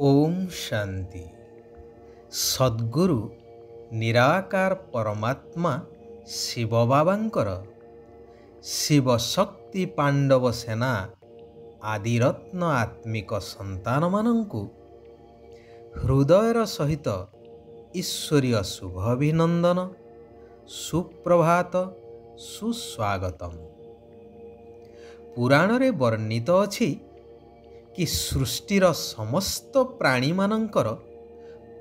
ओम शांति। सद्गुरु निराकार परमात्मा शिव बाबांकर शिव शक्ति पांडव सेना आदिरत्न आत्मिक संतान मानंकु हृदयर सहित ईश्वरीय शुभ अभिनंदन, सुप्रभात, सुस्वागतम। पुराण रे वर्णित अछि कि सृष्टिर समस्त प्राणी मानंकर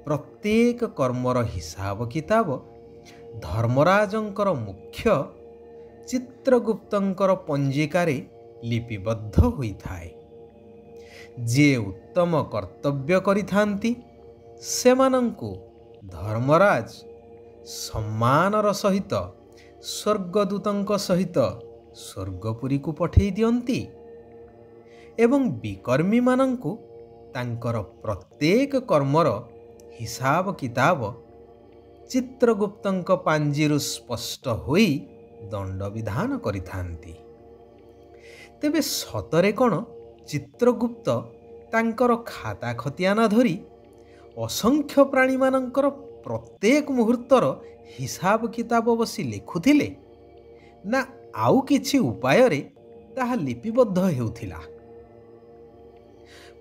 प्रत्येक कर्मर हिसाब किताब धर्मराजंकर मुख्य चित्रगुप्तंकर पंजिकारे लिपिबद्ध होइथाए। जे उत्तम कर्तव्य करिथांती सेमानंकु धर्मराज सम्मानर सहित स्वर्गदूतंक सहित स्वर्गपुरी को पठेई दियंती एवं विकर्मी मानंकु तांकर प्रत्येक कर्मर हिसाब किताब चित्रगुप्तंक पांजिरु स्पष्ट होई दंड विधान करिथांती। तेबे सतरे कोन चित्रगुप्त तांकर खाता खतियाना धरी असंख्य प्राणी मानंकर प्रत्येक मुहूर्तर हिसाब किताब बसी लिखुथिले ना आउ किछि उपाय रे ताहा लिपिबद्ध हेउथिला।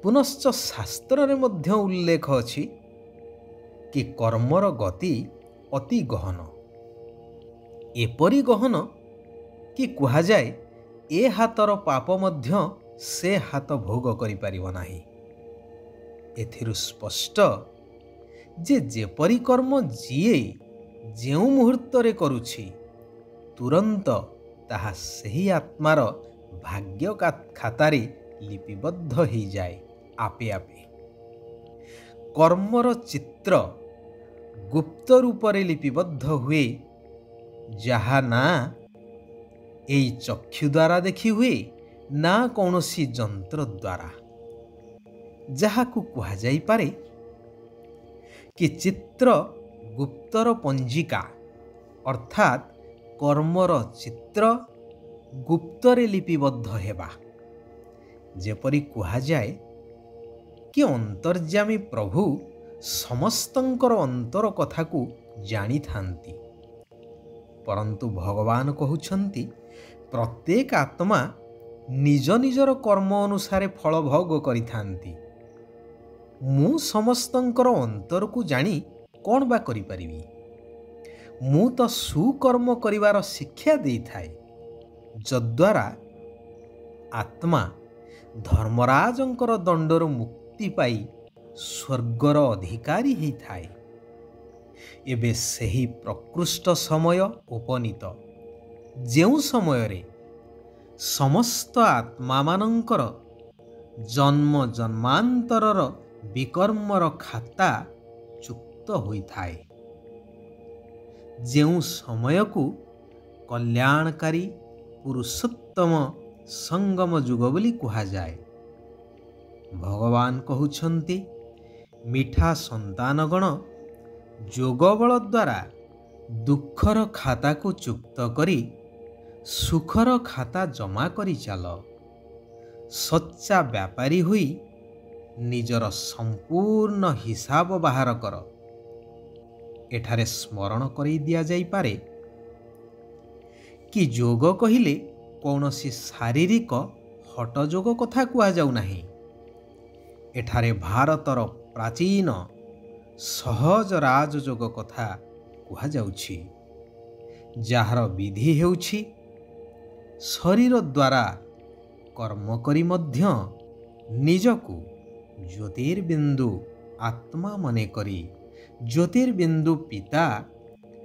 पुनश्च शास्त्र रे मध्य उल्लेख अछि कि कर्मर गति अति गहन, एपरि गहन कि कुहा जाए ए हातर पाप मध्य से हाथ भोग करि परिबो नाही। एथिरु स्पष्ट जे जेपरि कर्म जिए जेउ मुहूर्त रे करुछि तुरंत ताहा सही आत्मार भाग्य खातारे लिपिबद्ध हो जाए आपे आपे। कर्मर चित्र गुप्त रूप रे लिपिबद्ध हुए, जहा ना एई चक्षु द्वारा देखी हुए ना कौनसी जंत्र द्वारा। जहाकु कुहा जाई पारे कि चित्र गुप्तर पंजिका अर्थात कर्मर चित्र गुप्तरे लिपिबद्ध हेबा। जेपरि कुहा जाए कि अंतर्यामी प्रभु समस्तंकर अंतर कथा को जानी थांती, परंतु भगवान कहउछंती प्रत्येक आत्मा निज निजर कर्म अनुसारे फल भोग करिथांती। मु समस्तंकर अंतर को जानी कौन बा करि परिबी? मु तो सुकर्म करिवार शिक्षा देइथाए, जद्वारा आत्मा धर्मराजंकर दंडरु मुक्ति पाई स्वर्गर अधिकारी ही थाए। एबे सही प्रकृष्ट समय उपनीत, जेउ समय रे समस्त आत्मा मानंकर जन्म जन्मांतरर विकर्मर खाता चुक्त होई थाए। जेउ समय को कल्याणकारी पुरुषोत्तम संगम जुग बोली कुहा जाए। भगवान कहउछंती मिठा संतानगण जोग बल द्वारा दुखर खाता को चुक्त करी सुखर खाता जमा करी चाल। सच्चा व्यापारी हुई निजर संपूर्ण हिसाब बाहर कर। एठारे स्मरण करी दिया जाई पारे कि जोग कहिले कौनसी शारीरिक हट जोग कथा कुहा जाऊ नाही। एठारे भारतर प्राचीन सहज राजयोग कथा कुहा जाउछि, जार विधि हेउछि शरीर द्वारा कर्म करी मध्य निजकु ज्योतिर्बिंदु आत्मा मने करी ज्योतिर्बिंदु पिता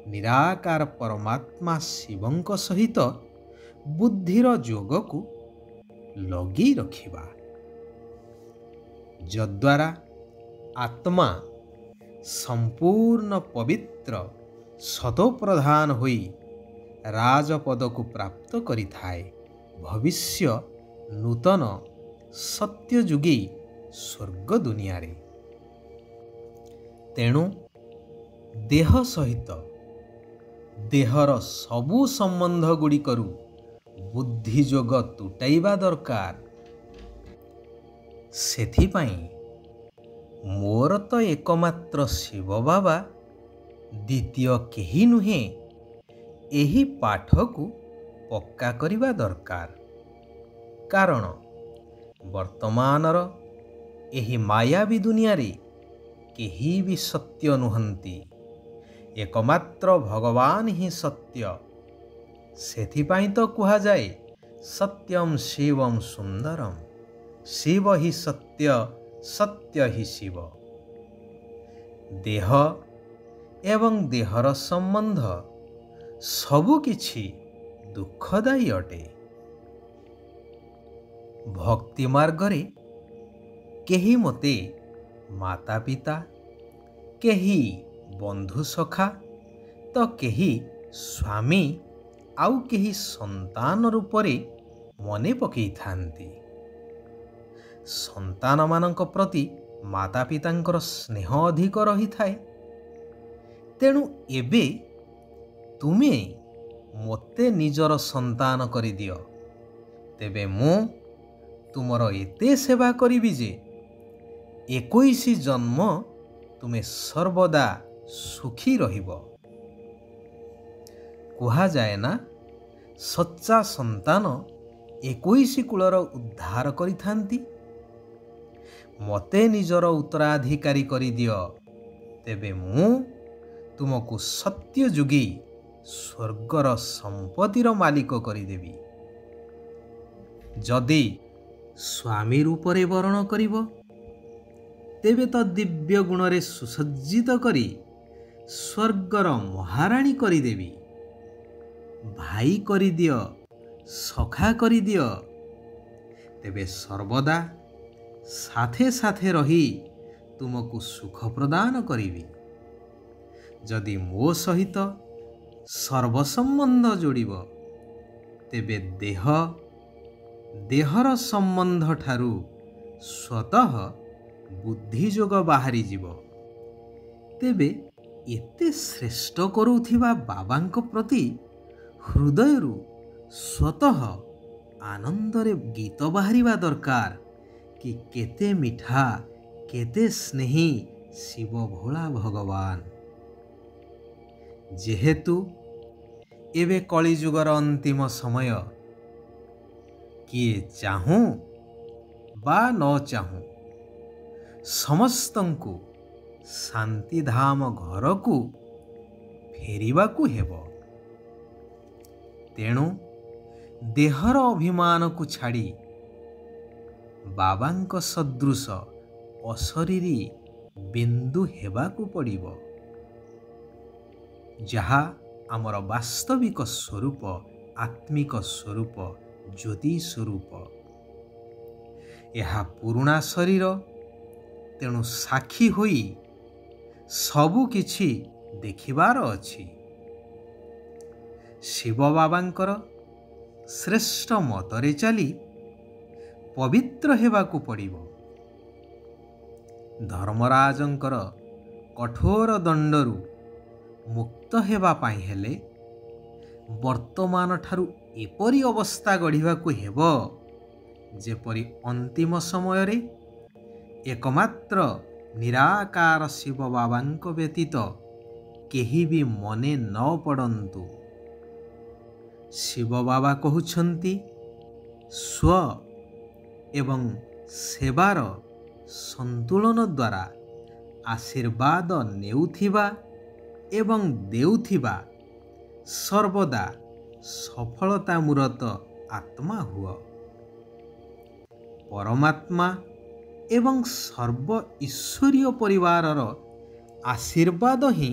निराकार परमात्मा शिवंक सहित बुद्धिर जोग को लगी रखिबा, जद्वारा आत्मा संपूर्ण पवित्र सतोप्रधान होई राजपद को प्राप्त करिथाए। भविष्य नूतन सत्ययुगी स्वर्ग दुनिया रे। तेणु देह सहित देहर सबु संबंध गुड़ी करू बुद्धि जोग तुटाइबा दरकार। सेथिपाई ମୋର ତ ଏକମାତ୍ର ଶିବ ବାବା, ଦ୍ୱିତୀୟ କେହି ନୁହେଁ, ଏହି ପାଠକୁ ପକ୍କା କରିବା ଦରକାର। କାରଣ ବର୍ତ୍ତମାନର ଏହି ମାୟାବୀ ଦୁନିଆରେ କେହି ବି ସତ୍ୟ ନୁହନ୍ତି। ଏକମାତ୍ର ଭଗବାନ ହିଁ ସତ୍ୟ। ସେଥିପାଇଁ ତ କୁହାଯାଏ ସତ୍ୟଂ ଶିବଂ ସୁନ୍ଦରମ୍, ଶିବ ହି ସତ୍ୟ, ସତ୍ୟ ହି ଶିବ। ଦେହ ଏବଂ ଦେହର ସମ୍ବନ୍ଧ ସବୁକିଛି ଦୁଃଖଦାୟୀ ଅଟେ। ଭକ୍ତି ମାର୍ଗରେ କେହି ମୋତେ ମାତା ପିତା, କେହି ବନ୍ଧୁ ସଖା, ତ କେହି ସ୍ୱାମୀ, ଆଉ କେହି ସନ୍ତାନ ରୂପରେ ମନେ ପକାଇଥାନ୍ତି। ସନ୍ତାନମାନଙ୍କ ପ୍ରତି ମାତା ପିତାଙ୍କର ସ୍ନେହ ଅଧିକ ରହିଥାଏ। ତେଣୁ ଏବେ ତୁମେ ମୋତେ ନିଜର ସନ୍ତାନ କରିଦିଅ, ତେବେ ମୁଁ ତୁମର ଏତେ ସେବା କରିବି ଯେ 21 ଜନ୍ମ ତୁମେ ସର୍ବଦା ସୁଖୀ ରହିବ। କୁହାଯାଏ ନା, ସଚ୍ଚା ସନ୍ତାନ 21 କୁଳର ଉଦ୍ଧାର କରିଥାନ୍ତି। ମୋତେ ନିଜର ଉତ୍ତରାଧିକାରୀ କରିଦିଅ, ତେବେ ମୁଁ ତୁମକୁ ସତ୍ୟ ଯୁଗୀ ସ୍ୱର୍ଗର ସମ୍ପତ୍ତିର ମାଲିକ କରିଦେବି। ଯଦି ସ୍ୱାମୀ ରୂପରେ ବରଣ କରିବ, ତେବେ ତ ଦିବ୍ୟ ଗୁଣରେ ସୁସଜ୍ଜିତ କରି ସ୍ୱର୍ଗର ମହାରାଣୀ କରିଦେବି। ଭାଇ କରିଦିଅ, ସଖା କରିଦିଅ, ତେବେ ସର୍ବଦା ସାଥେ ସାଥେ ରହି ତୁମକୁ ସୁଖ ପ୍ରଦାନ କରିବି। ଯଦି ମୋ ସହିତ ସର୍ବସମ୍ବନ୍ଧ ଯୋଡ଼ିବ, ତେବେ ଦେହର ସମ୍ବନ୍ଧ ଠାରୁ ସ୍ୱତଃ ବୁଦ୍ଧିଯୋଗ ବାହାରିଯିବ। ତେବେ ଏତେ ଶ୍ରେଷ୍ଠ କରୁଥିବା ବାବାଙ୍କ ପ୍ରତି ହୃଦୟରୁ ସ୍ୱତଃ ଆନନ୍ଦରେ ଗୀତ ବାହାରିବା ଦରକାର କି କେତେ ମିଠା, କେତେ ସ୍ନେହୀ ଶିବ ଭୋଳା ଭଗବାନ। ଯେହେତୁ ଏବେ କଳିଯୁଗର ଅନ୍ତିମ ସମୟ, କିଏ ଚାହୁଁ ବା ନ ଚାହୁଁ ସମସ୍ତଙ୍କୁ ଶାନ୍ତିଧାମ ଘରକୁ ଫେରିବାକୁ ହେବ। ତେଣୁ ଦେହର ଅଭିମାନକୁ ଛାଡ଼ି ବାବାଙ୍କ ସଦୃଶ ଅଶରୀରୀ ବିନ୍ଦୁ ହେବାକୁ ପଡ଼ିବ, ଯାହା ଆମର ବାସ୍ତବିକ ସ୍ୱରୂପ, ଆତ୍ମିକ ସ୍ୱରୂପ, ଜ୍ୟୋତି ସ୍ୱରୂପ। ଏହା ପୁରୁଣା ଶରୀର, ତେଣୁ ସାକ୍ଷୀ ହୋଇ ସବୁ କିଛି ଦେଖିବାର ଅଛି। ଶିବ ବାବାଙ୍କର ଶ୍ରେଷ୍ଠ ମତରେ ଚାଲି ପବିତ୍ର ହେବାକୁ ପଡ଼ିବ। ଧର୍ମରାଜଙ୍କର କଠୋର ଦଣ୍ଡରୁ ମୁକ୍ତ ହେବା ପାଇଁ ହେଲେ ବର୍ତ୍ତମାନ ଠାରୁ ଏପରି ଅବସ୍ଥା ଗଢ଼ିବାକୁ ହେବ, ଯେପରି ଅନ୍ତିମ ସମୟରେ ଏକମାତ୍ର ନିରାକାର ଶିବ ବାବାଙ୍କ ବ୍ୟତୀତ କେହି ବି ମନେ ନ ପଡ଼ନ୍ତୁ। ଶିବ ବାବା କହୁଛନ୍ତି, ସ୍ୱ ଏବଂ ସେବାର ସନ୍ତୁଳନ ଦ୍ୱାରା ଆଶୀର୍ବାଦ ନେଉଥିବା ଏବଂ ଦେଉଥିବା ସର୍ବଦା ସଫଳତା ମୂରତ ଆତ୍ମା ହୁଅ। ପରମାତ୍ମା ଏବଂ ସର୍ବ ଈଶ୍ୱରୀୟ ପରିବାରର ଆଶୀର୍ବାଦ ହିଁ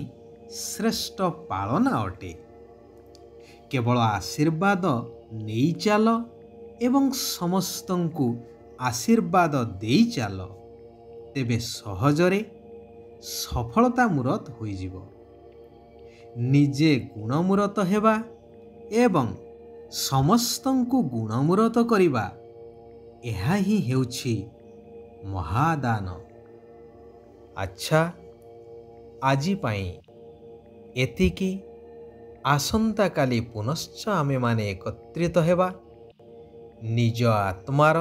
ଶ୍ରେଷ୍ଠ ପାଳନା ଅଟେ। କେବଳ ଆଶୀର୍ବାଦ ନେଇ ଚାଲ ଏବଂ ସମସ୍ତଙ୍କୁ ଆଶୀର୍ବାଦ ଦେଇ ଚାଲ, ତେବେ ସହଜରେ ସଫଳତା ମୂରତ ହୋଇଯିବ। ନିଜେ ଗୁଣମୂରତ ହେବା ଏବଂ ସମସ୍ତଙ୍କୁ ଗୁଣମୂରତ କରିବା, ଏହା ହିଁ ହେଉଛି ମହାଦାନ। ଆଚ୍ଛା, ଆଜି ପାଇଁ ଏତିକି। ଆସନ୍ତାକାଲି ପୁନଶ୍ଚ ଆମେମାନେ ଏକତ୍ରିତ ହେବା ନିଜ ଆତ୍ମାର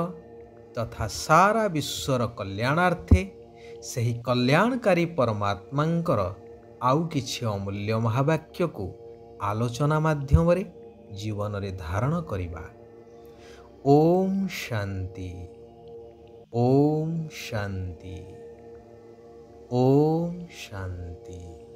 ତଥା ସାରା ବିଶ୍ୱର କଲ୍ୟାଣାର୍ଥେ ସେହି କଲ୍ୟାଣକାରୀ ପରମାତ୍ମାଙ୍କର ଆଉ କିଛି ଅମୂଲ୍ୟ ମହାବାକ୍ୟକୁ ଆଲୋଚନା ମାଧ୍ୟମରେ ଜୀବନରେ ଧାରଣ କରିବା। ଓମ୍ ଶାନ୍ତି, ଓମ୍ ଶାନ୍ତି, ଓମ୍ ଶାନ୍ତି।